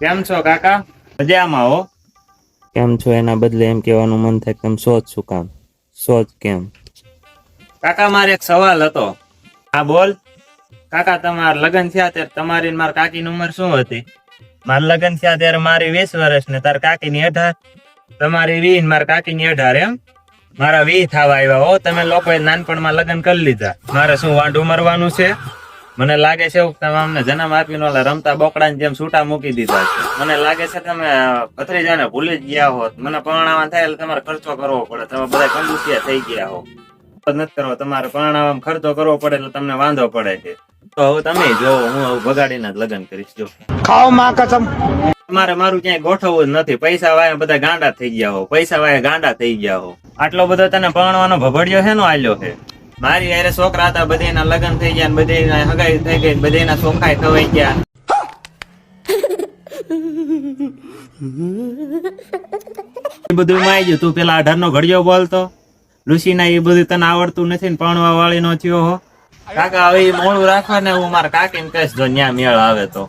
કેમ છો કાકા? મજામાં હો. કેમ છો એના બદલે એમ કહેવાનું મન થાય તેમ સોચ શું કામ? સોચ કેમ? કાકા મારે એક સવાલ હતો. હા બોલ. કાકા તમારા લગ્ન થયા ત્યારે તમારી ને મારા કાકીની ઉંમર શું હતી? મારા લગ્ન થયા ત્યારે મારી 20 વર્ષ ને તાર કાકીની 18. તમારી 20 ને મારા કાકીની 18 એમ? મારા 20 થવા આવ્યા હો. તમે લોકોએ નાનપણમાં લગ્ન કરી લીધા. મારે શું વાંઢું મરવાનું છે? મને લાગે છે તમે અમને જન્મ આપીને ઓલા રમતા બોકડાની જેમ છૂટા મૂકી દીધા છે. મને લાગે છે તમે ભત્રીજાને ભૂલી જ ગયા હોત. મને પરણાવવા થાય એટલે તમારે ખર્ચો કરવો પડે. તમે બધા કંજુસિયા થઈ ગયા હો. નથી કરો, તમારે પરણાવવામાં ખર્ચો કરવો પડે એટલે તમને વાંધો પડે છે. તો હવે તમે જોવો, હું હવે બગાડીને જ લગ્ન કરીશ. જો ખાઓ માં કસમ. તમારે મારું ક્યાંય ગોઠવવું જ નથી. પૈસા વાય બધા ગાંડા થઈ ગયા હો. પૈસા વાય ગાંડા થઈ ગયા હો. આટલો બધો તને પરણવાનો ભભડિયો છે નો આલ્યો છે. મારી હારે છોકરા હતા, બધાના લગ્ન થઈ ગયા, બધાના હગાઈ થઈ ગઈ, બધાના સોખાઈ ખવાઈ ગયા. એ બધું માં આવી ગયું. તું પેલા 18 નો ઘડિયો બોલતો લુસીના, એ બધું તને આવડતું નથી ને પરણવા વાળી નો થયો હો. કાકા હવે મોડું રાખવા ને હું મારા કાકીને કહીશ જો ન્યા મેળ આવે તો.